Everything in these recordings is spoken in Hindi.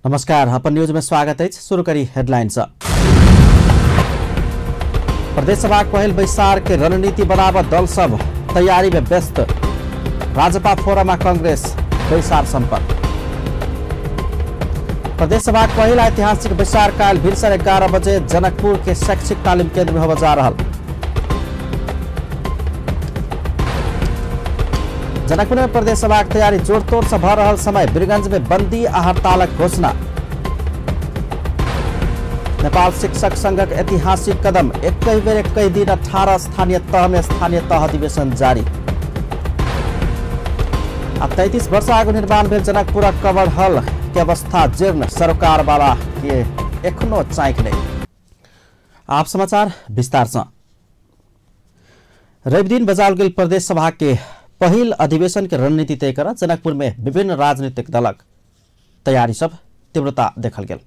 नमस्कार, अपन न्यूज में स्वागत है। शुरू करी हेडलाइंस। प्रदेश सभा पहिल बैसार के रणनीति बनाव दल सब तैयारी में व्यस्त। राजपा फोरम में कांग्रेस बैसार संपन्न। प्रदेश सभा पहिल ऐतिहासिक बैसार काल भिनसर 11 बजे जनकपुर के शैक्षिक तालीम केंद्र में होगा जा रहा। जनकपुर में प्रदेश सभा की तैयारी जोड़तोड़ से भ रहा समय वीरगंज में बंदी आ हड़तालक घोषणा। नेपाल शिक्षक संघक ऐतिहासिक कदम 21 बेर 21 दिन 18 स्थानीय तह में स्थानीय तह अधिवेशन जारी। 33 वर्ष आगो निर्माण भेल जनकपुर कवर हल के अवस्था जीर्ण, सरकार वाला के एखनो चाइक नहीं। आप समाचार विस्तार से। रवि दिन बजाल गेल प्रदेश सभा के पहिल अधिवेशन के रणनीति तय कर जनकपुर में विभिन्न राजनीतिक दलक तैयारी सब तीव्रता देखल गेल।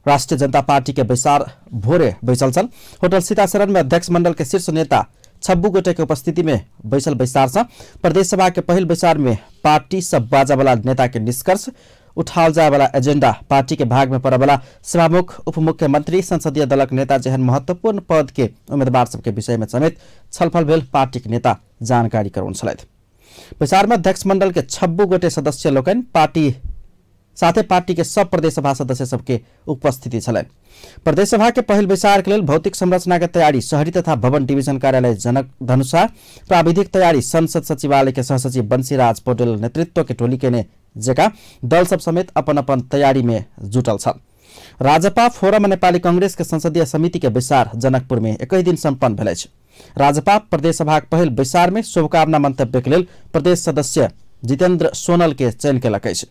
राष्ट्रीय जनता पार्टी के बैसार भोरे बैसल छल। होटल सीतासरण में अध्यक्ष मंडल के शीर्ष नेता 26 गोटे के उपस्थिति में बैसल बैसार से प्रदेश सभा के पहिल बैसार में पार्टी सब बाजा वाला नेता के निष्कर्ष, उठाल जाए वाला एजेंडा, पार्टी के भाग में पड़े वाला सभामुख, उप मुख्यमंत्री, संसदीय दलक नेता जहन महत्वपूर्ण पद के उम्मीदवार सबके विषय में समेत छलफल भेल पार्टी के नेता जानकारी करौन छलैथ। बैसार में अध्यक्ष मंडल के 26 गोटे सदस्य लोकन पार्टी साथे पार्टी के सब प्रदेश सभा सदस्य सबके उपस्थिति छलैन। प्रदेश सभा के पहिल बैसार के लिए भौतिक संरचना के तैयारी शहरी तथा भवन डिवीजन कार्यालय जनक धनुषा, प्राविधिक तैयारी संसद सचिवालय के सहसचिव बंशीराज पौडेल नेतृत्व के टोली के ने जेका दल सब समेत अपन अपन तैयारी में जुटल छल। राजपा फोरम नेपाली कांग्रेस के संसदीय समिति के बैसार जनकपुर में 21 दिन संपन्न भेल अछि। राजपा प्रदेश सभा के पहिल बैसार में शुभकामना मंतव्य के लिए प्रदेश सदस्य जितेंद्र सोनल के चयन केलक अछि।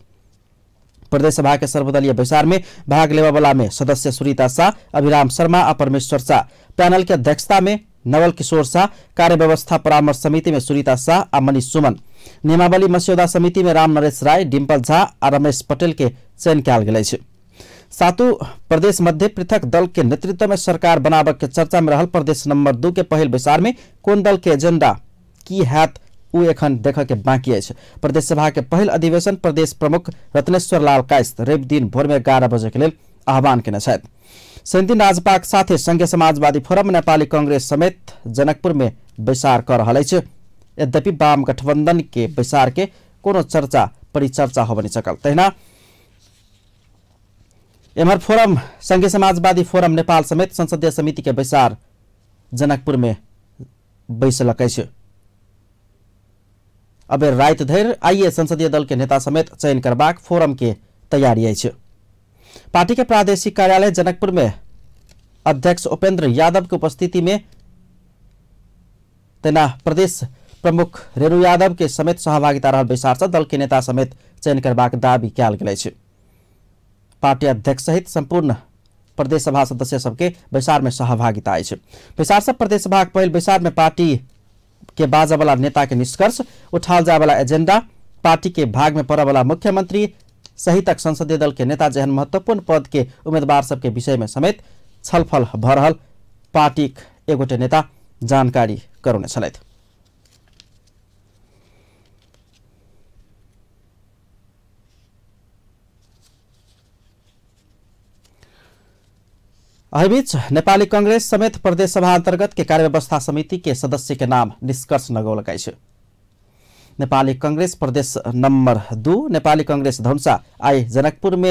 प्रदेश सभा के सर्वदलीय बैसार में भाग लेवा वाला में सदस्य सुरीता शाह, अभिराम शर्मा और परमेश्वर शाह, पैनल के अध्यक्षता में नवल किशोर शाह, कार्य व्यवस्था परामर्श समिति में सुरीता शाह और मनीष सुमन, नियमावली मस्यौदा समिति में राम नरेश राय, डिम्पल झा और रमेश पटेल के चयन कयल गेल अछि। सातों प्रदेश मध्य पृथक दल के नेतृत्व में सरकार बनाव के चर्चा में रहल प्रदेश नंबर 2 के पहिल बैसार में कोन दल के एजेंडा की हैत उ एखन देख के बाकी है। प्रदेश सभा के पहिल अधिवेशन प्रदेश प्रमुख रत्नेश्वर लाल कायस्थ रवि दिन भोर में 11 बजे के लिए आह्वान केने छथि। सैंतीन राजपा के साथे संघीय समाजवादी फोरम नेपाली कांग्रेस समेत जनकपुर में बैसार कर रहा है। यद्यपि वाम गठबंधन के बैसार के कोनो चर्चा परिचर्चा हो बनी सकल। तहिना एमहर फोरम संघीय समाजवादी फोरम नेपाल समेत संसदीय समिति के बैसार जनकपुर में बैसलक अछि। अब रात धरि आइए संसदीय दल के नेता समेत चयन करबाक फोरम के तैयारी अछि। पार्टी के प्रादेशिक कार्यालय जनकपुर में अध्यक्ष उपेंद्र यादव की उपस्थिति में तेना प्रदेश प्रमुख रेणु यादव के समेत सहभागिता रहल बैसार से दल के नेता समेत चयन करबाक दावी कयल गेल अछि। पार्टी अध्यक्ष सहित संपूर्ण प्रदेश सभा सदस्य सबके बैसार में सहभागिता अछि। बैसार से प्रदेश सभा के पहिल बैसार में पार्टी के बाजा वाला नेता के निष्कर्ष, उठाल जाए वाला एजेंडा, पार्टी के भाग में पड़े वाला मुख्यमंत्री सहित संसदीय दल के नेता जहन महत्वपूर्ण पद के उम्मीदवार सबके विषय में समेत छलफल भ रहल पार्टी के एगोटे नेता जानकारी करौने छलैथ। अही बीच नेपाली कांग्रेस समेत प्रदेश सभा अंतर्गत के कार्य व्यवस्था समिति के सदस्य के नाम निष्कर्ष नगौलक अछि। नेपाली कांग्रेस प्रदेश नंबर 2 नेपाली कांग्रेस धनुषा आई जनकपुर में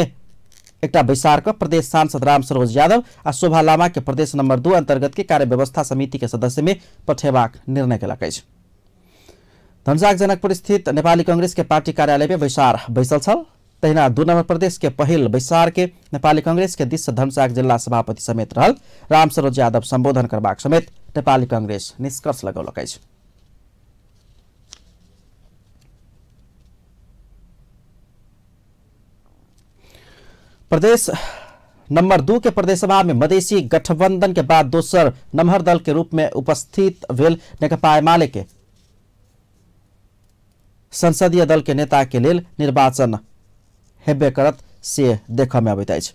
एक बैसार का प्रदेश सांसद राम सरोज यादव और शोभा लामा के प्रदेश नंबर 2 अंतर्गत के कार्य व्यवस्था समिति के सदस्य में पठेबाक निर्णय केलक अछि। धनुषा जनकपुर स्थित नेपाली कांग्रेस के पार्टी कार्यालय में बैसार बैसल छल। तहिना 2 नंबर प्रदेश के पहिल बैसार के नेपाली कांग्रेस के दिश धनुषा जिला सभापति समेत रहल राम सरोज यादव संबोधन करबाक समेत नेपाली कांग्रेस निष्कर्ष लगौलक अछि। प्रदेश नंबर 2 के प्रदेश सभा में मधेसी गठबंधन के बाद दोसर नम्हर दल के रूप में उपस्थित भेल नेकपा एमाले के संसदीय दल के नेता के लेल निर्वाचन हेबे करत से देखा में अबैत अछि।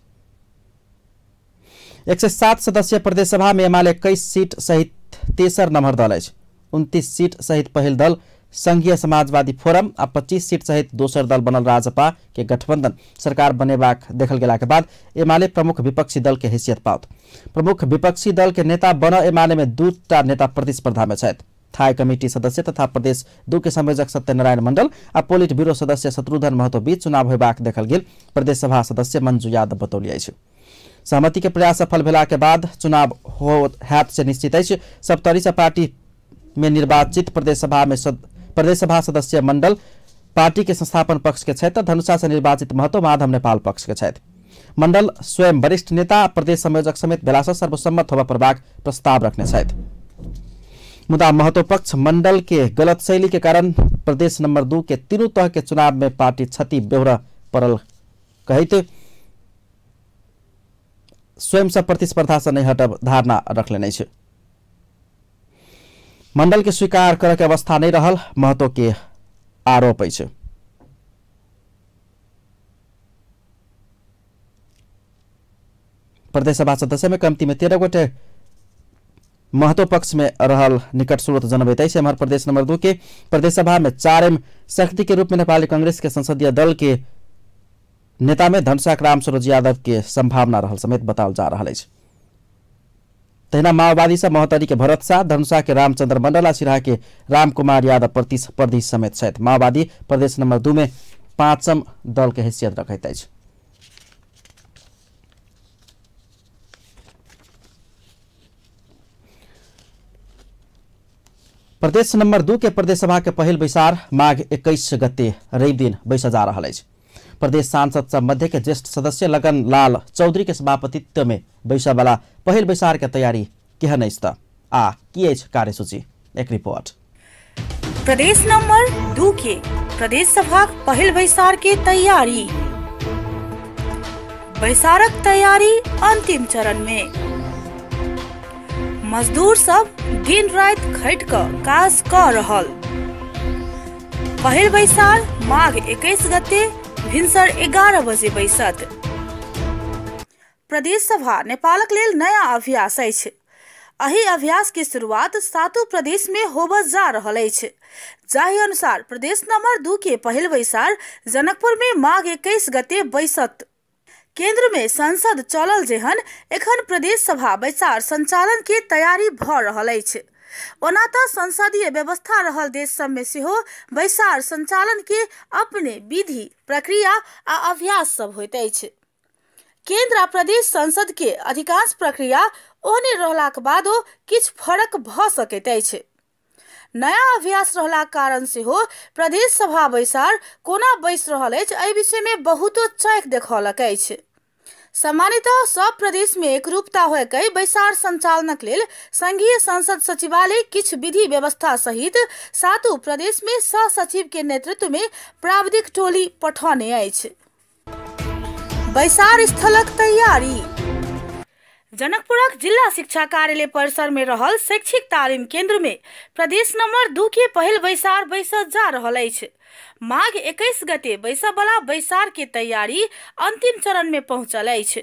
107 सदस्यीय प्रदेश सभा में एमाले 21 सीट सहित तेसर नम्हर दल अछि। 29 सीट सहित पहिल दल संघीय समाजवादी फोरम आ 25 सीट सहित दोसर दल बनल राजपा के गठबंधन सरकार बनेबाक देखल गेला के बाद एमाले प्रमुख विपक्षी दल के हैसियत पाओत। प्रमुख विपक्षी दल के नेता बन एमाले में 2टा नेता प्रतिस्पर्धा में छथि। थाई कमिटी सदस्य तथा प्रदेश 2 के संयोजक सत्यनारायण मंडल आ पोलिट ब्यूरो सदस्य शत्रुघ्न महतो बीच चुनाव होयबाक देखल गेल प्रदेश सभा सदस्य मंजू यादव बतौलिया अछि। सहमति के प्रयास सफल भेला के बाद चुनाव हैत से निश्चित अछि। सप्तरी पार्टी में निर्वाचित प्रदेश सभा सदस्य मंडल पार्टी के संस्थापन पक्ष के छथि। धनुषा से निर्वाचित महतो माधव नेपाल पक्ष के छथि। मंडल स्वयं वरिष्ठ नेता प्रदेश संयोजक समेत भेला से सर्वसम्मत होबा प्रभाग प्रस्ताव रखने छथि। मुदा महतो पक्ष मंडल के गलत शैली के कारण प्रदेश नंबर 2 के तीनों तह के चुनाव में पार्टी क्षति बेहोरा पड़ल कहते स्वयं से प्रतिस्पर्धा से नहीं हटब धारणा रख लेने छे। मंडल के स्वीकार करे के अवस्था नहीं रहल महतो के आरोप है। प्रदेश सभा सदस्य में कमती में 13 गोटे महतो पक्ष में रहल निकट स्रोत जनबैत अछि। हमारे प्रदेश नंबर 2 के प्रदेश सभा में 4M शक्ति के रूप में नेपाली कांग्रेस के संसदीय दल के नेता में धनुषा राम सरोज यादव के संभावना रहल समेत बताओल जा रहा है। तहिना माओवादी से महोत्तरी के भरत शाह, धनुषा के रामचंद्र मंडल आ सिराहा के राम कुमार यादव प्रतिस्पर्धी समेत छथि। माओवादी प्रदेश नंबर 2 में 5म दल के हैसियत रखैत अछि। प्रदेश नंबर 2 के प्रदेश सभा के पहिल बैसार माघ 21 गते रवि दिन बैस जा रहा है। प्रदेश सांसद सब मध्य के ज्येष्ठ सदस्य लगन लाल चौधरी के सभापतित्व में बैसा वाला पहिल बैसार के तैयारी केहन अछि आ की अछि कार्यसूची। एक रिपोर्ट। प्रदेश नंबर 2 के प्रदेश सभा पहिल बैसार के तैयारी। बैसारक तैयारी अंतिम चरण में। मजदूर सब दिन रात खट कर काज कर रहल। पहिल बैसार माघ 21 गते भिनसर 11 बजे बैसत। प्रदेश सभा नेपालक लेल नया अभ्यास अछि। एहि अभ्यास के शुरुआत 7 प्रदेश में होबऽ जा रहल अछि। जाहि अनुसार प्रदेश नंबर 2 के पहिल बैसार जनकपुर में माघ 21 गते बैसत। केंद्र में संसद चलल जेहन एखन प्रदेश सभा बैसार संचालन के तैयारी भ रहल अछि। ओना तऽ संसदीय व्यवस्था रहल देश सब में सेहो बैसार संचालन के अपने विधि प्रक्रिया आ अभ्यास सब होइत अछि। केंद्र आ प्रदेश संसद के अधिकांश प्रक्रिया ओहने रहलाक बादो किछ फरक भ सकैत अछि। नया अभ्यास रहला कारण सेहो प्रदेश सभा बैसार कोना बैस रहल अछि एहि विषय में बहुतो चौक देखौलक अछि। सामान्यतः सब प्रदेश में एकरूपता होयके बैसार संचालनक लेल संघीय संसद सचिवालय किछ विधि व्यवस्था सहित 7 प्रदेश में सह सचिव के नेतृत्व में प्राविधिक टोली पठौने अछि। बैसार स्थलक तैयारी। जनकपुरक जिला शिक्षा कार्यालय परिसर में रहल शैक्षिक तालीम केंद्र में प्रदेश नंबर 2 के पहिल बैसार बैसत जा रहल अछि। माघ 21 गते बैसब वाला बैसार के तैयारी अंतिम चरण में पहुंचल अछि।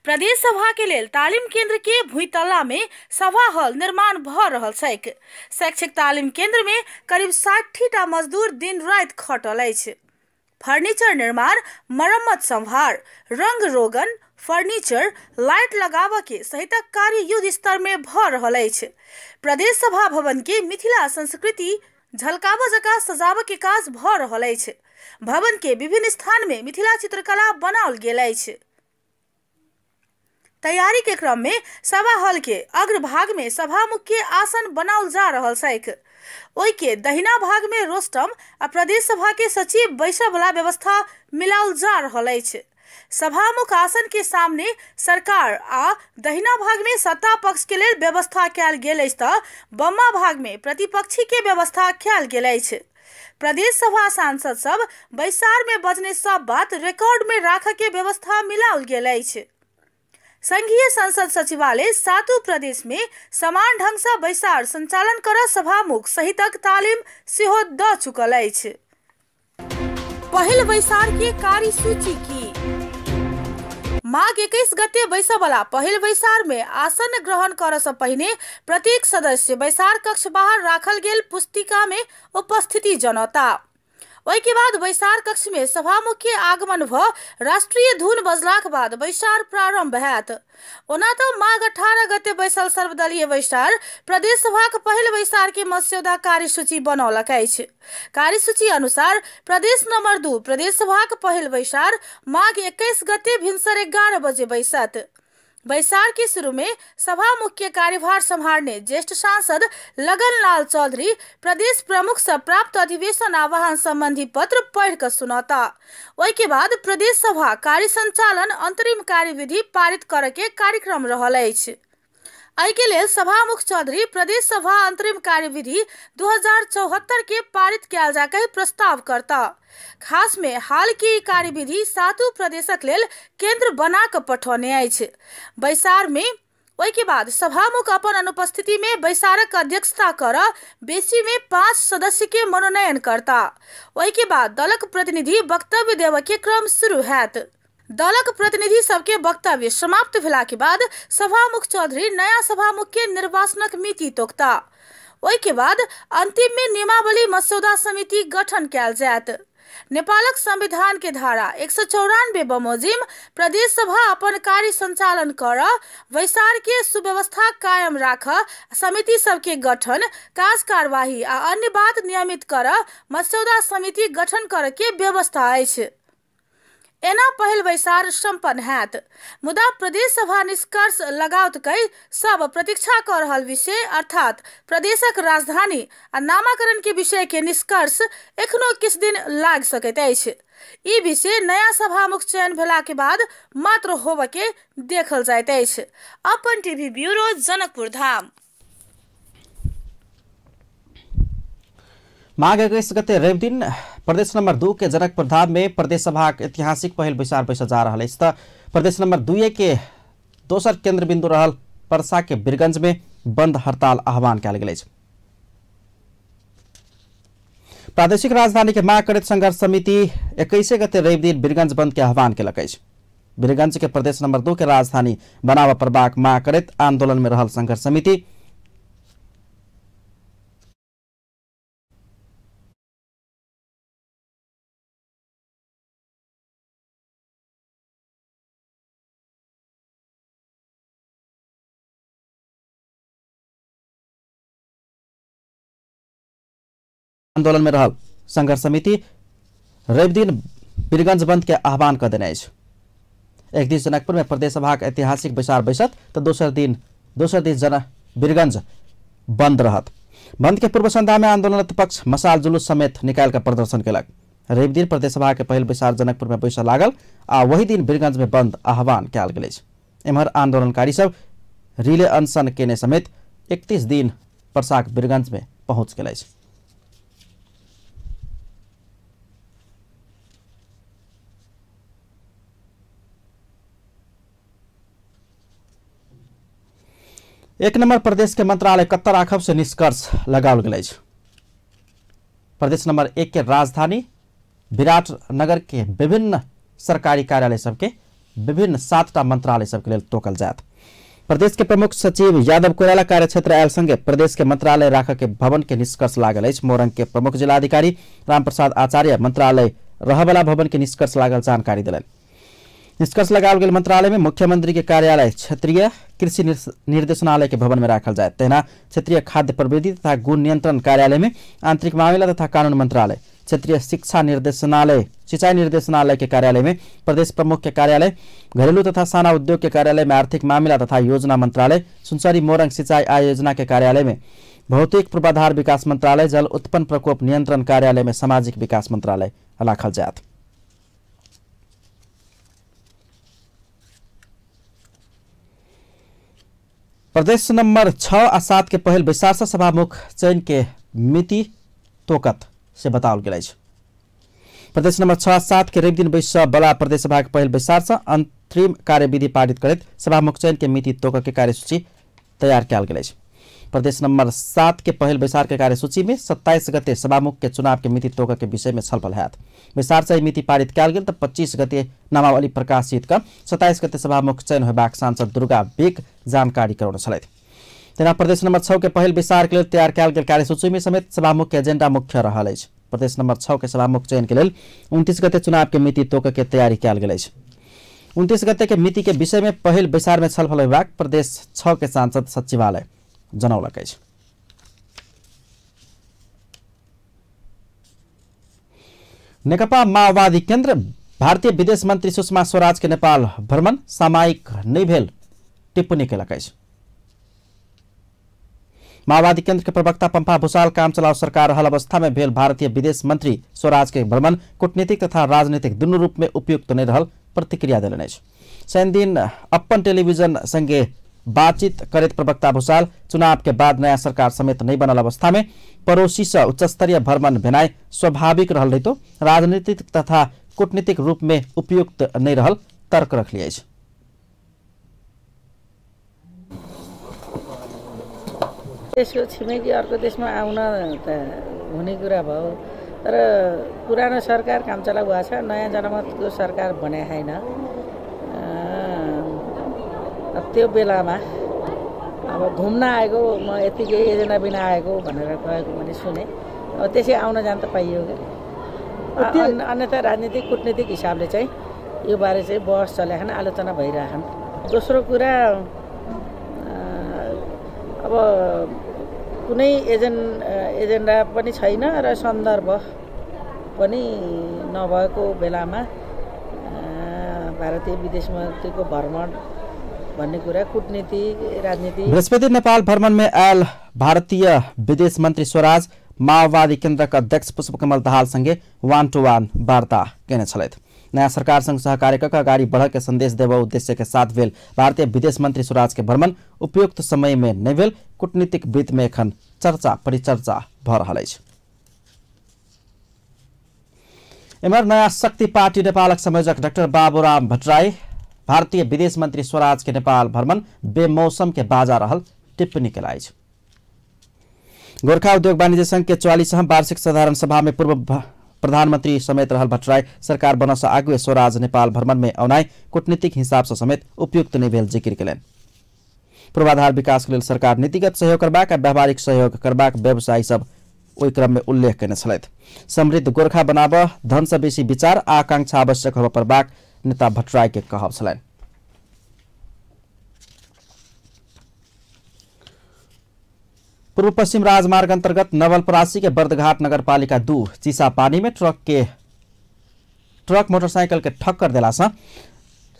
प्रदेश सभा के लेल तालीम केंद्र के भूतला में सभा हॉल निर्माण भ रहल छैक। शैक्षिक तालीम केंद्र में करीब 60टा मजदूर दिन रात खटल अछि। फर्नीचर निर्माण, मरम्मत संभार, रंग रोगन, फर्नीचर, लाइट लगाबऽ के सहित कार्य युद्ध स्तर में भ रहल अछि। प्रदेश सभा भवन के मिथिला संस्कृति झलकाबऽ जकाँ सजाबऽ के काज भ रहल अछि। भवन के विभिन्न स्थान में मिथिला चित्रकला बनाओल गेल अछि। तैयारी के क्रम में सभा हॉल के अग्र भाग में सभामुख के आसन बनाओल जा रहल छैक। ओहि के दहिना भाग में रोस्टम आ प्रदेश सभा के सचिव बैसब वाला व्यवस्था मिलाओल जा रहल अछि। सभामुख आसन के सामने सरकार आ दहिना भाग में सत्ता पक्ष के लेल व्यवस्था कैल गेल अछि तऽ बम्मा भाग में प्रतिपक्षी के व्यवस्था कैल गेल अछि। प्रदेश सभा सांसद सब बैसार में बजने सब बात रिकॉर्ड में राखऽ के व्यवस्था मिलाओल गेल अछि। संघीय संसद सचिवालय 7 प्रदेश में समान ढंग से बैसार संचालन कर सभामुख सहितक तालीम सेहो द चुकल अछि। पहिल बैसार के कार्यसूची की। माघ 21 गते बैसवाला पहिल बैसार में आसन ग्रहण कर से पहिने प्रत्येक सदस्य बैसार कक्ष बाहर राखल गेल पुस्तिका में उपस्थिति जनौता। ओहि के बाद बैसार कक्ष में सभामुख के आगमन भ राष्ट्रीय धुन बजलाक बाद बैसार प्रारंभ हैत। ओना तो माघ 18 गते बैसल सर्वदलीय बैसार प्रदेश सभा के पहिल बैसार के मस्यौदा कार्यसूची बनौलक अछि। कार्यसूची अनुसार प्रदेश नंबर 2 प्रदेश सभा के पहिल बैसार माघ 21 गते भिनसर 11 बजे बैसत। बैसार के शुरू में सभा मुख्य कार्यभार संभालने ज्येष्ठ सांसद लगन लाल चौधरी प्रदेश प्रमुख से प्राप्त अधिवेशन आह्वान संबंधी पत्र पढ़ कर सुनाता। वही के बाद प्रदेश सभा कार्य संचालन अंतरिम कार्यविधि पारित करे के कार्यक्रम रहल अछि। एहि के लेल सभामुख चौधरी प्रदेश सभा अंतरिम कार्यविधि 2074 के पारित किया जाके प्रस्ताव करता। खास में हाल की कार्यविधि 7 प्रदेशक लेल केंद्र बना कर पठौने अछि। बैसार में ओहि के बाद सभामुख अपन अनुपस्थिति में बैसारक अध्यक्षता कर बेसी में 5 सदस्य के मनोनयन करता। ओहि के बाद दलक प्रतिनिधि वक्तव्य देव के क्रम शुरू हैत। दलक प्रतिनिधि सबके वक्तव्य समाप्त भेला के बाद सभामुख चौधरी नया सभामुख के निर्वाचनक मिति तोकता। ओहि के बाद अंतिम में नियमावली मसौदा समिति गठन कयल जायत। नेपालक संविधान के धारा 194 बमोजिम प्रदेश सभा अपन कार्य संचालन कर बैसार के सुव्यवस्था कायम राख समिति सबके गठन काज कार्यवाही आ अन्य बात नियमित कर मसौदा समिति गठन कर के व्यवस्था अछि। एना पहिल बैसार संपन्न हैत। मुदा प्रदेश सभा निष्कर्ष लगाओत कई सब प्रतीक्षा कर रहल विषय अर्थात प्रदेशक राजधानी आ नामाकरण के विषय के निष्कर्ष एखनो किछ दिन लाग सकैत अछि। ई विषय नया सभामुख चयन भेला के बाद मात्र होबे के देखल जाइत अछि। अपन टीवी ब्यूरो जनकपुर धाम। माघ 21 गते रवि दिन प्रदेश नंबर 2 के जनकपुर धाम में प्रदेश सभा के ऐतिहासिक पहिल बैसार बैस जा रहा है। प्रदेश नंबर 2 के दोसर केंद्र बिंदु रहल परसा के बीरगंज में बंद हड़ताल आह्वान कयल गेल अछि। प्रादेशिक राजधानी के मांग करैत संघर्ष समिति 21 गते रवि दिन बीरगंज बंद के आह्वान केलक अछि। बीरगंज के प्रदेश नंबर 2 के राजधानी बनाबऽ पड़बाक मांग करैत आंदोलन में रहल संघर्ष समिति आंदोलन में रहल संघर्ष समिति रवि दिन बीरगंज बंद के आह्वान कर देने अछि। एक दिन जनकपुर में प्रदेश सभा के ऐतिहासिक बैसार बैसत तो दोसर दिन बीरगंज बंद रहत। बंद के पूर्व संध्या में आंदोलनरत पक्ष मशाल जुलूस समेत निकाल कर प्रदर्शन केलक। रवि दिन प्रदेश सभा के पहिल बैसार जनकपुर में बैस लागल आ वही दिन बीरगंज में बंद आह्वान कयल गेल अछि। एम्हर आंदोलनकारी सब रिले अनशन केने समेत 31 दिन परसाक बीरगंज में पहुंच गेल अछि। एक नंबर प्रदेश के मंत्रालय कत्तर राखब से निष्कर्ष लगाओल गेल अछि। प्रदेश नंबर 1 के राजधानी विराटनगर के विभिन्न सरकारी कार्यालय सबके विभिन्न 7टा मंत्रालय सबके लेल तोकल जायत। प्रदेश के प्रमुख सचिव यादव कोइराला कार्य क्षेत्र आयल संगे प्रदेश के मंत्रालय राखऽ के भवन के निष्कर्ष लागल अछि। मोरंग के प्रमुख जिलाधिकारी रामप्रसाद आचार्य मंत्रालय रहबला भवन के निष्कर्ष लागल जानकारी दिलनि। निष्कर्ष लगाओल गेल मंत्रालय में मुख्यमंत्री के कार्यालय क्षेत्रीय कृषि निर्देशनालय के भवन में राखल जाए। तहिना क्षेत्रीय खाद्य प्रविधि तथा गुण नियंत्रण कार्यालय में आंतरिक मामला तथा कानून मंत्रालय, क्षेत्रीय शिक्षा निर्देशनालय, सिंचाई निर्देशनालय के कार्यालय में प्रदेश प्रमुख के कार्यालय, घरेलू तथा साना उद्योग के कार्यालय में आर्थिक मामला तथा योजना मंत्रालय, सुनसरी मोरंग सिंचाई आयोजना के कार्यालय में भौतिक पूर्वाधार विकास मंत्रालय, जल उत्पन्न प्रकोप नियंत्रण कार्यालय में सामाजिक विकास मंत्रालय राखल जायत। प्रदेश नंबर 6 आ 7 के पहिल बैसार से सभामुख चयन के मिति तोकत से बताओल गेल अछि। प्रदेश नंबर 6 आ 7 के रवि दिन बैस बला प्रदेश सभा के पहिल बैसार से अंतरिम कार्यविधि पारित करैत सभामुख चयन के मिति तोकत के कार्यसूची तैयार कयल गेल अछि। प्रदेश नंबर 7 के पहल बैसार के कार्यसूची में 27 गते सभामुख के चुनाव के मिति तोक के विषय में छलफल हैत। बैसार चाहिँ मिति पारित कयल गेल त 25 गते नामावली प्रकाशित क 27 गते सभामुख चयन होबाक सांसद दुर्गा बेग जानकारी कराउन छलैथ। तेना प्रदेश नंबर 6 के पहल बैसार के लिए तैयार कयल गेल कार्यसूची में समेत सभामुख के एजेंडा मुख्य रहल अछि। प्रदेश नंबर 6 के सभामुख चयन के लेल 29 गते चुनाव के मिति तोक के तैयारी कयल गेल अछि। 29 गते के मिति के विषय में पहल बैसार में छलफल होबाक प्रदेश 6 के सांसद सचिवालय जनौलक अछि। नेकपा माओवादी केन्द्र भारतीय विदेश मंत्री सुषमा स्वराज के नेपाल भ्रमण सामयिक नै भेल टिप्पणी केलक अछि। माओवादी केन्द्र के प्रवक्ता पम्पा भूषाल काम चलाउ सरकार रहल अवस्था में भेल भारतीय विदेश मंत्री स्वराज के भ्रमण कूटनीतिक तथा राजनीतिक दुनू रूप में उपयुक्त नहीं रहल प्रतिक्रिया देलनि अछि। शनि दिन अपन टेलीविजन संगे बातचीत करैत प्रवक्ता भूषाल चुनाव के बाद नया सरकार समेत नहीं बनल अवस्था में पड़ोसी से उच्चस्तरीय भ्रमण भेनाइ स्वाभाविक रहल रहितो राजनीतिक तथा कूटनीतिक रूप में उपयुक्त नहीं रहल तर्क रखलिए अछि। देशको छिमेकी अर्को देशमा आउन त हुने कुरा भयो, तर पुरानो सरकार काम चलाउ भएको छ, नयाँ जनमतको सरकार बने छैन। त्यो बेलामा अब घुम्न आएको म यतिकै एजेन्डा बिना आएको भनेर गएको मैले सुने। अब त्यसै आउन जान त पाइयो क्या, अन्यथा राजनीतिक कूटनीतिक हिसाबले चाहिँ यो बारे चाहिँ बहस चलेछन्, आलोचना भइरहेछन्। दोस्रो कुरा अब कुनै एजेन्डा पनि छैन र सन्दर्भ पनि नभएको बेलामा भारतीय विदेश मन्त्रीको भ्रमण भन्ने कुरा कूटनीति राजनीति। बृहस्पति नेपाल भ्रमण में आयल भारतीय विदेश मंत्री स्वराज माओवादी केन्द्र का अध्यक्ष पुष्पकमल दाहाल संगे 1-to-1 वार्ता केने छलैथ। नया सरकार संग सहकार्य का अगाडि बढ़ के संदेश देव उद्देश्य के साथ भेल भारतीय विदेश मंत्री स्वराज के भ्रमण उपयुक्त समय में नहीं भेल कूटनीतिक वृत्त में एखन चर्चा परिचर्चा भ रहल अछि। एमहर नया शक्ति पार्टी नेपालक संयोजक डाक्टर बाबुराम भट्टराई भारतीय विदेश मंत्री स्वराज के नेपाल भ्रमण बेमौसम के बाजा रहल टिप्पणी केला अछि। गोरखा उद्योग वाणिज्य संघ के 44वां वार्षिक साधारण सभा में पूर्व प्रधानमंत्री समेत रहल भट्टराई सरकार बन से आगुए स्वराज नेपाल भ्रमण में औनाई कूटनीतिक हिसाब से समेत उपयुक्त नहीं भेल जिक्र केलनि। पूर्वाधार विकास के लेल सरकार नीतिगत सहयोग करबाक आ व्यावहारिक सहयोग करबाक व्यवसायी सब ओहि क्रम में उल्लेख केने छलैथ। समृद्ध गोरखा बनाब धन से बेसी विचार आकांक्षा आवश्यक होबा परबाक नेता भट्टराई के कहब छलनि। पूर्व पश्चिम राजमार्ग अंतर्गत नवलपरासी के बर्दघाट नगरपालिका 2 चिसा पानी में ट्रक मोटरसाइकिल के ठक्कर देला से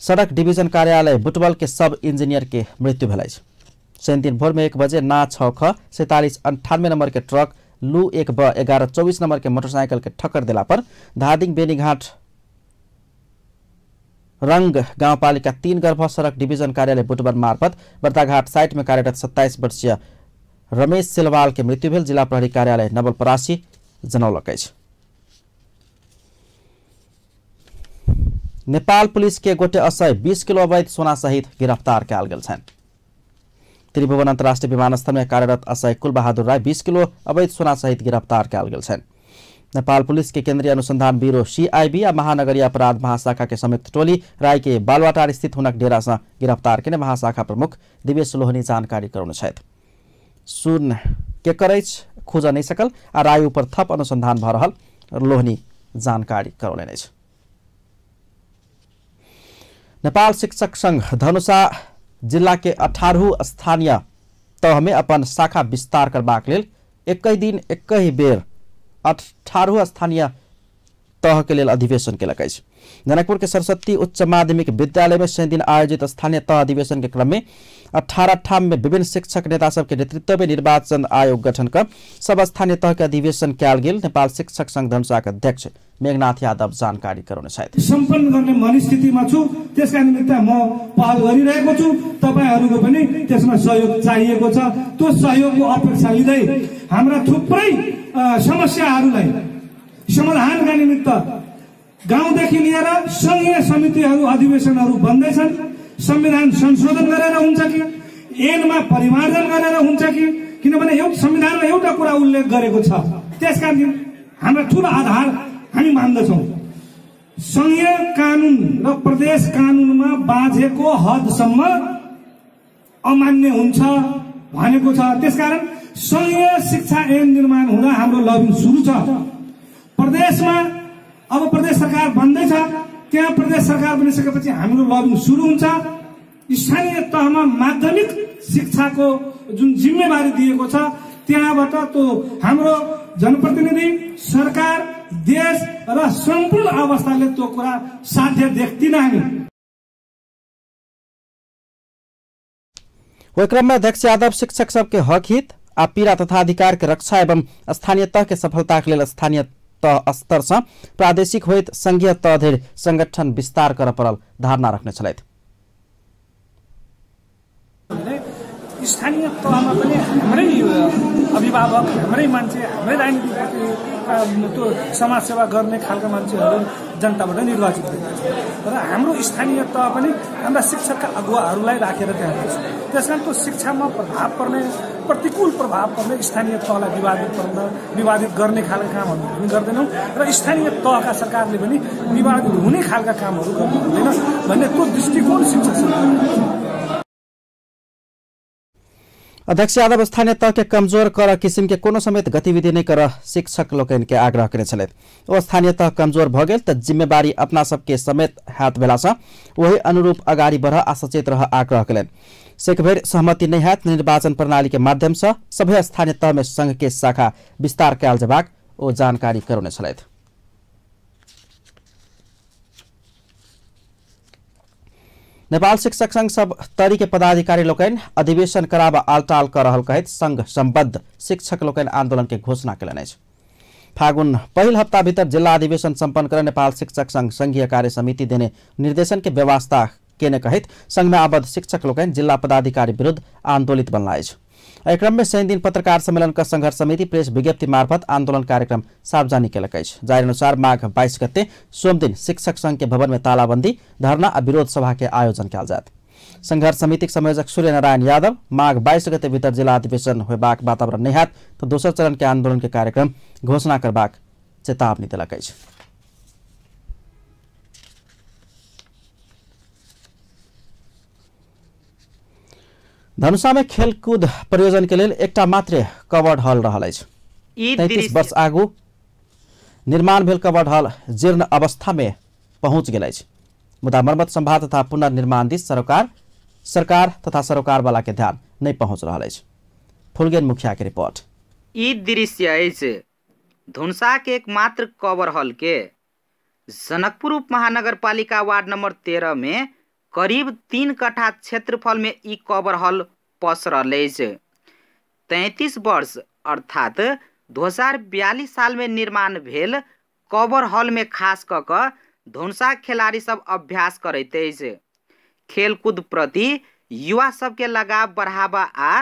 सड़क डिवीजन कार्यालय बुटवल के सब इंजीनियर के मृत्यु भेल अछि। शनि दिन भोर में 1 बजे ना 6ख 4798 नंबर के ट्रक लू 1ब 1124 नंबर के मोटरसाइकिल के ठक्कर देला पर धादिङ बेनीघाट रंग गाउँपालिका 3 गर्भ सड़क डिवीजन कार्यालय बुटवल मार्फत बर्दाघाट साइट में कार्यरत 27 वर्षीय रमेश सिलवाल के मृत्यु भेल जिला प्रहरी कार्यालय नवलपरासी जनौलक अछि। नेपाल पुलिस के गोटे असय 20 किलो अवैध सोना सहित गिरफ्तार कयल गेल छन्। त्रिभुवन अंतर्राष्ट्रीय विमानस्थल में कार्यरत असय कुलबहादुर राय 20 किलो अवैध सोना सहित गिरफ्तार कयल गेल छन्। नेपाल पुलिस के केंद्रीय अनुसंधान ब्यूरो CIB आ महानगरीय अपराध महाशाखा के संयुक्त टोली राय के बालवाटार स्थित हुनक डेरा से गिरफ्तार केने महाशाखा प्रमुख दिवेश लोहनी जानकारी कराउन छथि। सुन के करैछ खोज नहीं सकल आ राय ऊपर थप अनुसंधान भ रहल लोहनी जानकारी करौलनि अछि। नेपाल शिक्षक संघ धनुषा जिला के 18 स्थानीय तह में अपन शाखा विस्तार करबाक लेल एक दिन एक बेर 18 स्थानीय तह के लेल अधिवेशन केलक अछि। जनकपुर के सरस्वती उच्च माध्यमिक विद्यालय में शनि दिन आयोजित स्थानीय तह अधिवेशन के क्रम में 18 ठाम में विभिन्न शिक्षक नेता सब के नेतृत्व में निर्वाचन आयोग गठन कर सब स्थानीय तह के अधिवेशन कयल गेल। नेपाल शिक्षक संघ धनुषा के अध्यक्ष मेघनाथ यादव जानकारी गराउन छथि। सम्पन्न गर्ने मनस्थितिमा छु, त्यसका निमित्त म पहल गरिरहेको छु। तपाईहरुको पनि त्यसमा सहयोग चाहिएको छ। त्यो सहयोगको अपेक्षा लिँदै हाम्रा थुप्रै समस्याहरूलाई समाधानका निमित्त गाउँदेखि लिएर संघीय समितिहरू अधिवेशनहरू बन्दैछन्। संविधान संशोधन गरेर हुन्छ कि ऐनमा परिमार्जन गरेर हुन्छ कि किनभने एउटा संविधानमा एउटा कुरा उल्लेख गरेको छ। त्यसकारण हाम्रो ठूलो आधार हामी मान्दछौँ संघीय कानून र प्रदेश कानूनमा बाँझेको हदसम्म अमान्य हुन्छ भनेको छ। त्यसकारण संघीय शिक्षा ऐन निर्माण हुँदा हाम्रो लबिङ सुरु छ। प्रदेशमा अब प्रदेश सरकार बन्दैछ, त्यहाँ प्रदेश सरकार बनिसकेपछि हाम्रो लबिङ सुरु हुन्छ। स्थानीय तहमा माध्यमिक शिक्षाको जुन जिम्मेवारी दिएको छ त्यहाँबाट त्यो हाम्रो जनप्रतिनिधि, सरकार, देश र सम्पूर्ण अवस्थाले त्यो कुरा साध्य देख्दिन हामी। वही क्रम में अध्यक्ष यादव शिक्षक सबके हक हित आ पीड़ा तथा अधिकार के रक्षा एवं स्थानीय तह के सफलता के लिए स्थानीय तह स्तर से प्रादेशिक होइत संघीय तह धरि संगठन विस्तार कर परल धारणा रखने छलैथ। स्थानीय तहमा पनि हाम्रै अभिभावक, हाम्रै मान्छे, हाम्रै राजनीतिक त्यो समाजसेवा गर्ने खालका मान्छेहरू जनताबाट निर्वाचित भएका छन् र हाम्रो स्थानीय तह पनि हाम्रा शिक्षकका अगुवाहरूलाई राखेर त्यहाँ छ। त्यसकारण त्यो शिक्षामा प्रभाव पर्ने, प्रतिकूल प्रभाव पर्ने स्थानीय तहलाई विवादित गर्ने खालका कामहरू हामी गर्दैनौँ र स्थानीय तहका सरकारले पनि विवादित हुने खालका कामहरू गर्नु हुँदैन भन्ने त्यो दृष्टिकोण शिक्षक सरकार। अध्यक्ष यादव स्थानीय तह के कमजोर कर किसिम के कोनो समेत गतिविधि नहीं कर शिक्षक लोकन के आग्रह करे छलैथ। ओ स्थानीय तह कमजोर भ गेल त जिम्मेवारी अपना सबके समेत हाथ भेला सँ वही अनुरूप अगाडि बढ़ आ सचेत रह आग्रह करेन। सेकभेर सहमति नहीं हाथ निर्वाचन प्रणाली के माध्यम से सभे स्थानीय तह में संघ के शाखा विस्तार कयल जबाक ओ जानकारी करौने छलैथ। नेपाल शिक्षक संघ सब तरी के पदाधिकारी लोकन अधिवेशन कराब आलटाल कर रहल कहत संघ संबद्ध शिक्षक लोकन आंदोलन के घोषणा कलन अछि। फागुन पहिल हप्ता भीतर जिला अधिवेशन संपन्न कर नेपाल शिक्षक संघ संघीय कार्य समिति देने निर्देशन के व्यवस्था केने कहत संघ में आबद्ध शिक्षक लोकन जिला पदाधिकारी विरुद्ध आंदोलित बनला अछि। एहि क्रम में शनि दिन पत्रकार सम्मेलन का संघर्ष समिति प्रेस विज्ञप्ति मार्फत आंदोलन कार्यक्रम सार्वजनिक केलक अछि। जारी अनुसार माघ 22 गते सोम दिन शिक्षक संघ के भवन में तालाबंदी, धरना आ विरोध सभा के आयोजन कयल जायत। संघर्ष समिति के संयोजक सूर्य नारायण यादव माघ 22 गते भीतर जिला अधिवेशन होबाक वातावरण नहीं हाथ तो दोसर चरण के आंदोलन के कार्यक्रम घोषणा करबाक चेतावनी देलक अछि। धनुषा में खेलकूद प्रयोजन के लिए एकटा मात्र कवर्ड हॉल रहल अछि। 33 वर्ष आगू निर्माण भेल कवर्ड हॉल जीर्ण अवस्था में पहुंच गेल अछि। मुदा मरम्मत संभाल तथा पुनर्निर्माण दिस सरकार तथा सरोकार वाला के ध्यान नहीं पहुंच रहल अछि। फुलगेन मुखिया के रिपोर्ट। ई दृश्य अछि धनुषा के एकमात्र कवर हॉल के। जनकपुर उप महानगर पालिका वार्ड नंबर 13 में करीब 3 कट्ठा क्षेत्रफल में ई कवर हॉल पसरल अछि। 33 वर्ष अर्थात 2042 साल में निर्माण भेल कवर हॉल में खास कऽ धनुषा खिलाड़ी सब अभ्यास करैत अछि। खेलकूद प्रति युवा सबके लगाव बढ़ावा आ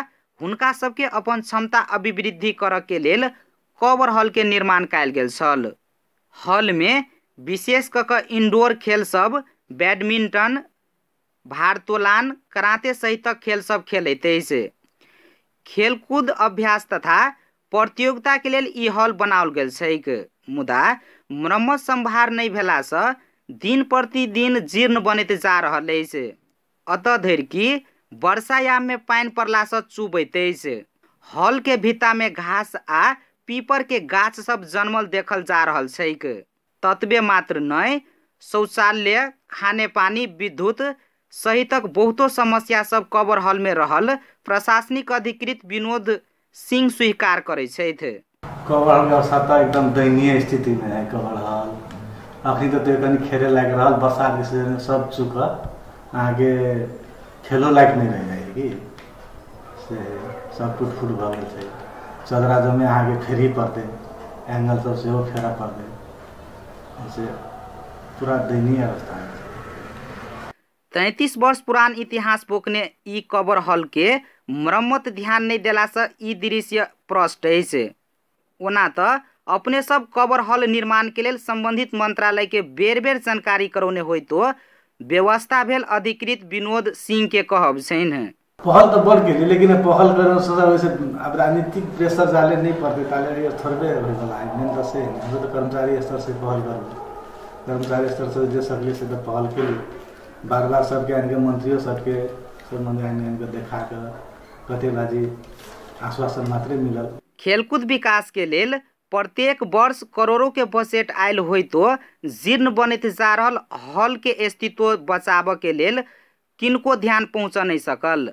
हुनका सबके अपन क्षमता अभिवृद्धि करऽ के लेल कवर हॉल के निर्माण कयल गेल छल। हॉल में विशेष कऽ इंडोर खेल सब, बैडमिंटन, भारोत्तोलन, कराटे सहित खेल सब खेलैत अछि। खेलकूद अभ्यास तथा प्रतियोगिता के लेल ई हॉल बनाओल गेल छैक। मुदा मरम्मत संभार नहीं भेला सँ दिन प्रतिदिन जीर्ण बनैत जा रहल अछि। अतः धरि कि वर्षायाम में पानि पड़ला सँ चुबैत अछि। हॉल के भीता में घास आ पीपर के गाछ सब जन्मल देखल जा रहल छैक। ततबे मात्र नहीं शौचालय, खाने पानी, विद्युत सहितक बहुतो समस्या सब कवर हॉल में रहल प्रशासनिक अधिकृत विनोद सिंह स्वीकार करे छथि। कवर हॉल के अवस्था एकदम दयनीय स्थिति में है। कवर हॉल अखनी तो कहीं खेले लायक रहा, बरसात के सीजन में सब चुक आगे खेलो लायक नहीं रह जाएगी से सब टूट फूट भ गेल छै। चदरा जमे आगे फेरी पड़ते, एंगल सब से फेरा पड़ते, ऐसे पूरा दयनीय अवस्था है। 33 वर्ष पुरान इतिहास पोखने ई कवर हॉल के मरम्मत ध्यान नहीं देला से ई दृश्य प्रष्ट अछि। ओना तो अपने सब कवर हॉल निर्माण के लेल संबंधित मंत्रालय के बेर बेर जानकारी करौने होय तो व्यवस्था भेल अधिकृत विनोद सिंह के कहब छनि। पहल तो बढ़ गई, लेकिन पहल करने से वैसे अब राजनीतिक प्रेशर जाले नहीं पड़ते ताले ये थोड़े वाला है मेन तो से तो कर्मचारी स्तर से पहल कर, कर्मचारी स्तर से जे सकले से तो पहल के लिए बार सबके आने मंत्रियों सबके सब मंत्री आने देखा कर कतेबाजी आश्वासन मात्रै मिलल। खेलकूद विकास के लेल प्रत्येक वर्ष करोड़ों के बजट आयल हो तो जीर्ण बनत जा रहल हॉल के अस्तित्व बचाव के लेल किनको ध्यान पहुँच नहीं सकल।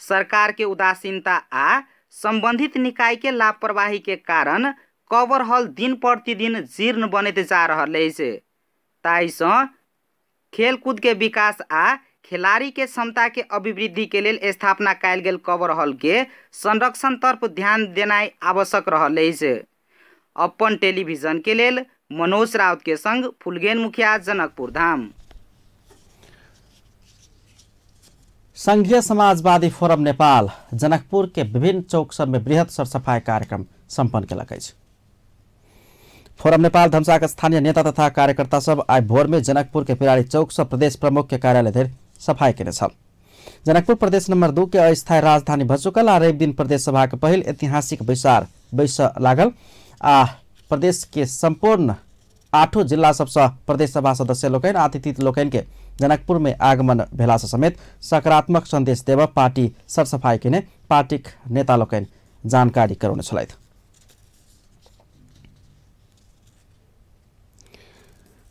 सरकार के उदासीनता आ संबंधित निकाय के लापरवाही के कारण कवर हॉल दिन प्रतिदिन जीर्ण बनत जा रहल है। ताइसँ खेलकूद के विकास आ खिलाड़ी के क्षमता के अभिवृद्धि के लेल स्थापना कयल गेल कवर हॉल के संरक्षण तरफ ध्यान देनाइ आवश्यक रहल है। अपन टेलीविजन के लेल मनोज राउत के संग फुलगेन मुखिया, जनकपुर धाम। संघीय समाजवादी फोरम नेपाल जनकपुर के विभिन्न चौक सब में बृहत सरसफाई कार्यक्रम सम्पन्न केलक अछि। फोरम नेपाल धमसा के स्थानीय नेता तथा कार्यकर्ता सब आइ भोर में जनकपुर के पिराड़ी चौक से प्रदेश प्रमुख के कार्यालय धरि सफाई केने छल। जनकपुर प्रदेश नंबर 2 के अस्थायी राजधानी भ चुकल आ रवि दिन प्रदेश सभा के पहिल ऐतिहासिक बैस लागल आ प्रदेश के संपूर्ण 8 जिला सबसे प्रदेश सभा सदस्य लोकनि अतिथि लोकनि के जनकपुर में आगमन भेला समेत सकारात्मक संदेश देव पार्टी सरसफाई केने पार्टी नेता लोकनि जानकारी करौने छलथि।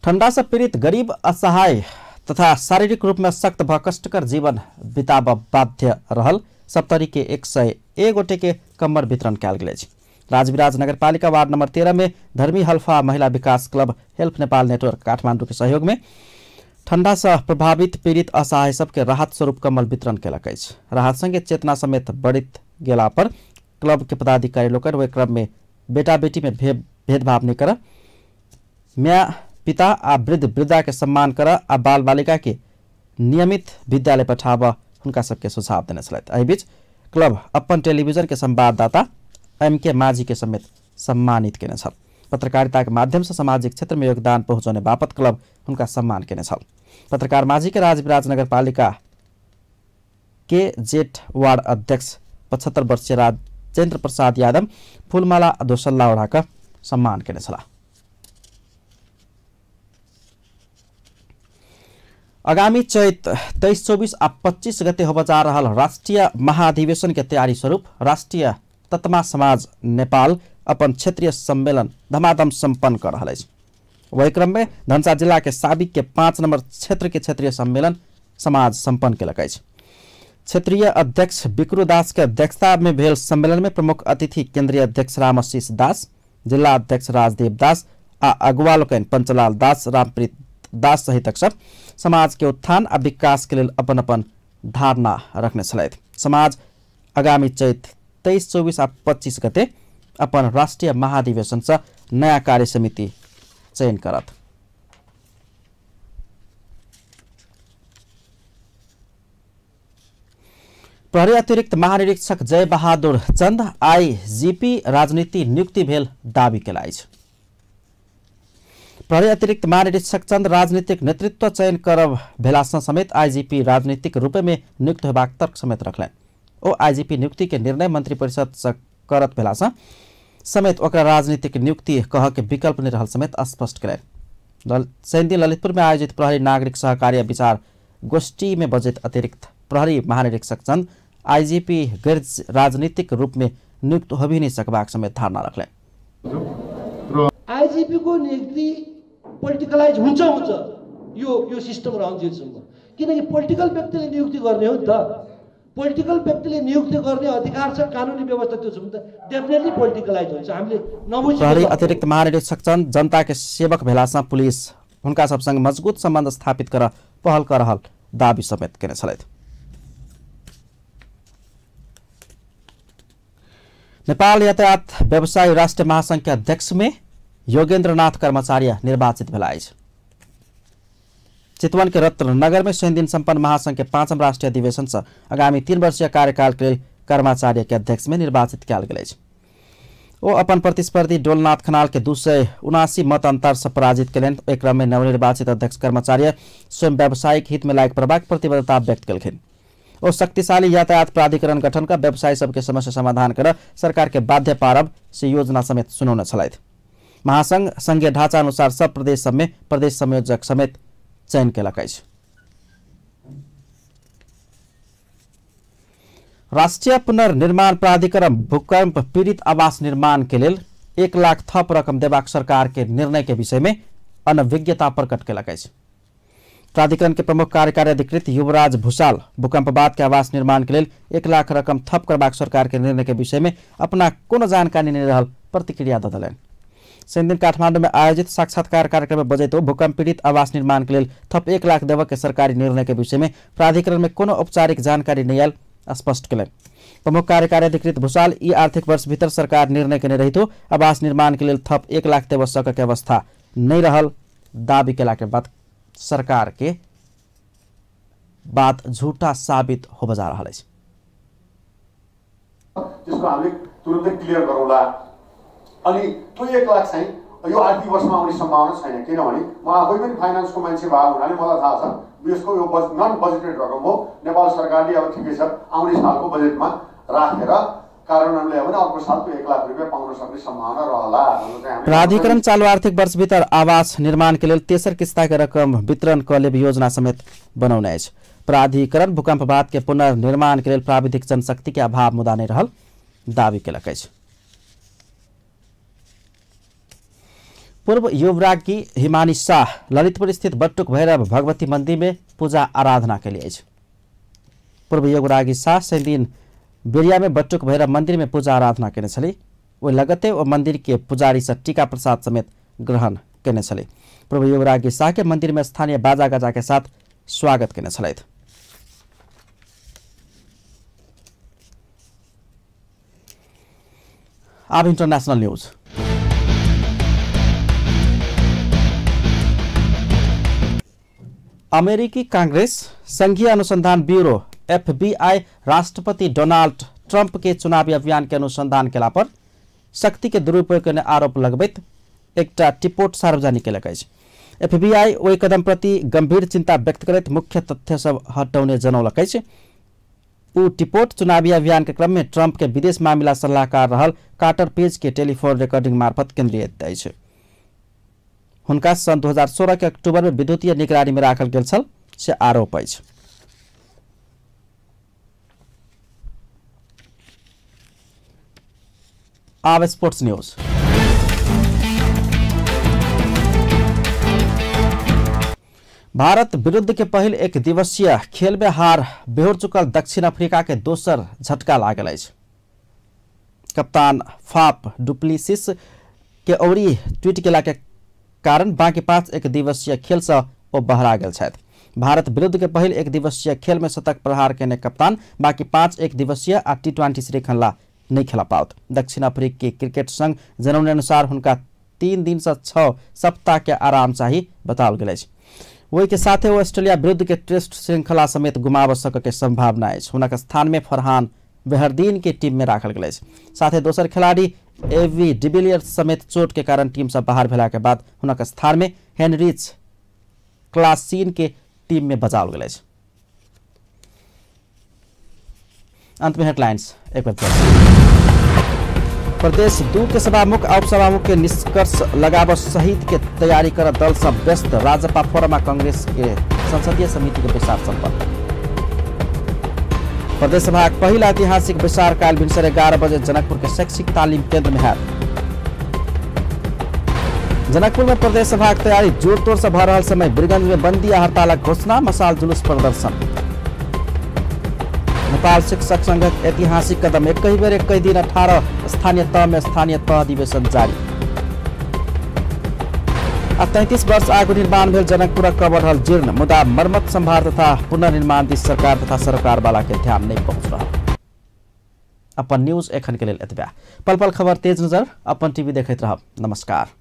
ठंडा से पीड़ित गरीब असहाय तथा शारीरिक रूप में सख्त भ कष्टकर जीवन बिताब बाध्य रहल सप्तरी के 101 गोटे के कम्बर वितरण कयल गेल अछि। राजविराज नगरपालिका वार्ड नंबर 13 में धर्मी हल्फा महिला विकास club help Nepal network Kathmandu के सहयोग में ठंडा से प्रभावित पीड़ित असहाय सबके राहत स्वरूप कम्बल वितरण केलक अछि। राहत संगे चेतना समेत बढ़ित गेला पर क्लब के पदाधिकारी लोकनि ओहि क्रम में बेटा बेटी में भेदभाव नहीं कर माँ पिता आ वृद्ध वृद्धा के सम्मान कर आ बाल बालिका के नियमित विद्यालय पठाब हुनका सबके सुझाव देने छलथि। एहि बीच क्लब अपन टेलीविजन के संवाददाता MK माझी के समेत सम्मानित केने छल। पत्रकारिता के माध्यम से सामाजिक क्षेत्र में योगदान पहुंचाने बापत क्लब उनका सम्मान केने छल। पत्रकार माझी के राजविराज नगरपालिका के जेठ वार्ड अध्यक्ष 75 वर्षीय राजेंद्र प्रसाद यादव फूलमाला दोसल्ला ओढ़ाकर सम्मान केने छला। आगामी चैत 23, 24 आ 25 गते होब जा रहल राष्ट्रीय महाधिवेशन के तैयारी स्वरूप राष्ट्रीय तत्मा समाज नेपाल अपन क्षेत्रीय सम्मेलन धमाधम सम्पन्न कर रहा है। वही क्रम में धनसा जिला के साबिक के 5 नंबर क्षेत्र के क्षेत्रीय सम्मेलन समाज सम्पन्न केलक अछि। क्षेत्रीय अध्यक्ष बिक्रू दास के अध्यक्षता में भेल सम्मेलन में प्रमुख अतिथि केंद्रीय अध्यक्ष रामशीष दास, जिला अध्यक्ष राजदेव दास आ अगुवा लोकनि पंचलाल दास, रामप्रीत दास सहित सब समाज के उत्थान आ विकास के लिए अपन अपन धारणा रखने छलथि। समाज आगामी चैत 23, 24 आ 25 गते अपन राष्ट्रीय महाधिवेशन से नया कार्य समिति चयन करत। प्रहरी अतिरिक्त महानिरीक्षक जय बहादुर चंद IGP राजनीति नियुक्ति भेल दावी केला अछि। प्रहरी अतिरिक्त महानिरीक्षक चंद राजनीतिक नेतृत्व चयन करब भेलासँ समेत IGP राजनीतिक रूप में नियुक्त होबाक तर्क समेत रखलनि। ओ IGP नियुक्ति के निर्णय मंत्री परिषद से करत भेलासँ समेत ओकरा राजनीतिक नियुक्ति कह के विकल्प नहीं रहल समेत स्पष्ट कयलनि। शनि दिन ललितपुर में आयोजित प्रहरी नागरिक सहकार्य विचार गोष्ठी में बजट अतिरिक्त प्रहरी महानिरीक्षक चंद IGP गैर राजनीतिक रूप में नियुक्त हो भी नहीं सकबाक समेत धारणा रखलनि। IGP को नियुक्ति पोलिटिकलाइज हुन्छ यो सिस्टम रहन्जेलसम्म, किनकि पोलिटिकल व्यक्तिले नियुक्ति गर्ने हो नि त। पोलिटिकल व्यक्तिले नियुक्ति गर्ने अधिकार छ, कानुनी व्यवस्था त्यो छ भने त डेफिनेटली पोलिटिकलाइज हुन्छ। हामीले नबुझेको प्रहरी अतिरिक्त महानिरीक्षक चंद जनता के सेवक भेलासँ पुलिस हुनका सबसँग मजबूत संबंध स्थापित कर पहल कर रहल दावी समेत केने छलथि। नेपाल यातायात व्यवसायी राष्ट्रिय महासंघ के अध्यक्ष में योगेन्द्रनाथ कर्मचारी निर्वाचित भेला अछि। चितवन के रत्नगर में शनि दिन संपन्न महासंघ के 5वां राष्ट्रीय अधिवेशन से आगामी 3 वर्षीय कार्यकाल के लिए कर्मचारी के अध्यक्ष में निर्वाचित कयल गेल अछि। ओ अपन प्रतिस्पर्धी डोलनाथ खनाल के 279 मत अंतर से पराजित कयलनि। ओहि क्रम में नवनिर्वाचित अध्यक्ष कर्मचारी स्वयं व्यावसायिक हित में लायक प्रभाव प्रतिबद्धता व्यक्त कयलखिन। और शक्तिशाली यातायात प्राधिकरण गठन का व्यवसायी सबके समस्या समाधान कर सरकार के बाध्य पारब से योजना समेत सुनौने छलैथ। महासंघ संघीय ढांचा अनुसार सब प्रदेश सब में प्रदेश संयोजक समेत चयन केलक अछि। राष्ट्रीय पुनर्निर्माण प्राधिकरण भूकंप पीड़ित आवास निर्माण के लिए 1 लाख थप रकम देबाक सरकार के निर्णय के विषय में अनभिज्ञता प्रकट केलक अछि। प्राधिकरण के प्रमुख कार्यकारी अधिकृत युवराज भूषाल भूकंप बाद के आवास निर्माण के लिए 1 लाख रकम थप करबाक सरकार के निर्णय के विषय में अपना कोनो जानकारी नहीं रहल प्रतिक्रिया ददलन। दिन काठमांडू में आयोजित साक्षात्कार कार्यक्रम में बजैतो भूकंप पीड़ित आवास निर्माण के लिए थप 1 लाख देवक के सरकारी निर्णय के विषय में प्राधिकरण में कोनो औपचारिक जानकारी नहीं आयल स्पष्ट कलन। प्रमुख कार्यकारी अधिकृत भूषाल ई आर्थिक वर्ष भीतर सरकार निर्णय के रहितो आवास निर्माण के लिए थप 1 लाख देव सक के अवस्था नहीं रहल दावी केला के बाद सरकार के बात झूठा साबित हो जा रहा है। त्यसको हामीले तुरुन्तै क्लियर गरौँला। अनि त्यो 1 लाख चाहिँ यो आर्थिक वर्षमा आउने सम्भावना छैन, किनभने म आफै पनि फाइनान्सको मान्छे भएको हुनाले मलाई थाहा छ यसको यो नन बजेटेड रकम हो। नेपाल सरकारले अब ठिकै छ आउने सालको बजेटमा राखेर कार्यान्वयन ल्यायो भने अर्को साल 1 लाख रुपैयाँ पाउन सक्ने सम्भावना रहला। प्राधिकरण चालू आर्थिक वर्ष भीतर आवास निर्माण के लिए तेसर किस्ता के रकम वितरण कलेब योजना समेत बनाउने अछि। प्राधिकरण भूकंप बाद के पुनर्निर्माण के लिए प्राविधिक जनशक्ति के अभाव मुद्दा नहीं रहल दावी केलक अछि। पूर्व युवराज्ञी हिमानी शाह ललितपुर स्थित बटुक भैरव भगवती मंदिर में पूजा आराधना के लिए। पूर्व युवराज्ञी शाह से दिन बेरिया में बटुक भैरव मंदिर में पूजा आराधना करने छली। वो लगते वो मंदिर के पुजारी से टीका प्रसाद समेत ग्रहण करने छले। पूर्व युवराज्ञी शाह के मंदिर में स्थानीय बाजा गाजा के साथ स्वागत करने छले। अब इंटरनेशनल न्यूज। अमेरिकी कांग्रेस संघीय अनुसंधान ब्यूरो FBI राष्ट्रपति डोनाल्ड ट्रंप के चुनावी अभियान के अनुसंधान केला पर शक्ति के दुरुपयोग करने आरोप लगबैत एक टिपोट सार्वजनिक केलक अछि। FBI ओहि कदम प्रति गंभीर चिंता व्यक्त करैत मुख्य तथ्य सब हटौने जनौलक अछि। उ टिपोट चुनावी अभियान के क्रम में ट्रंप के विदेश मामला सलाहकार रहल कार्टर पेज के टेलीफोन रिकॉर्डिंग मार्फत केंद्रित अछि। हुनका सन 2016 के अक्टूबर में विद्युतीय निगरानी में राखल गेल छल से आरोप अछि। अब स्पोर्ट्स न्यूज। भारत विरुद्ध के पहिल एक दिवसीय खेल में हार बेहोर चुकल दक्षिण अफ्रीका के दोसर झटका लागल अछि। कप्तान फाफ डुप्लिसिस के औरी ट्वीट केला के कारण बाकी 5 एक दिवसीय खेल से ओ बहरा गेल छथि। भारत विरुद्ध के पहिल एक दिवसीय खेल में शतक प्रहार केने कप्तान बाकी 5 एक दिवसीय आ T20 श्रृंखला नहीं खेला पाओत। दक्षिण अफ्रीकी क्रिकेट संघ जनौने अनुसार हुनका 3 दिन से 6 सप्ताह के आराम चाहिए बताओल गेल अछि। वही के साथे वो ऑस्ट्रेलिया विरुद्ध के टेस्ट श्रृंखला समेत गुमाव सक के संभावना अछि। हुनका स्थान में फरहान बेहरदीन के टीम में राखल गेल अछि। साथे दोसर खिलाड़ी एवी डिविलियर्स समेत चोट के कारण टीम से बाहर भेला के बाद हुनका स्थान में हेनरिच क्लासीन के टीम में बचाओल गेल अछि। अंत में हेडलाइंस एक बार प्रदेश 2 के सभामुख और उपसभामुख के निष्कर्ष लगाव सहित के तैयारी कर दल सब व्यस्त। राजपा फोरम में कांग्रेस के संसदीय समिति के विचार संपन्न। प्रदेश सभा पहिला ऐतिहासिक विचार काल भिनसर 11 बजे जनकपुर के शैक्षिक तालीम केंद्र में है। जनकपुर में प्रदेश सभा की तैयारी जोर तोड़ से भ रहा समय बीरगंज में बंदी आ हड़तालक घोषणा, मसाल जुलूस प्रदर्शन। नेपाल शिक्षक संघक ऐतिहासिक कदम, एक ही बेर एक दिन 18 स्थानीय तह में स्थानीय तह अधिवेशन जारी। 33 वर्ष आगू निर्माण भेल जनकपुर कबर रहल जीर्ण, मुदा मरम्मत संभार तथा पुनर्निर्माण दिस सरकार तथा सरकार वाला के ध्यान नहीं पहुंच रहा। अपन न्यूज एखन के लेल एतबे। पल पल खबर तेज नजर अपन टीवी देखैत रहब। नमस्कार।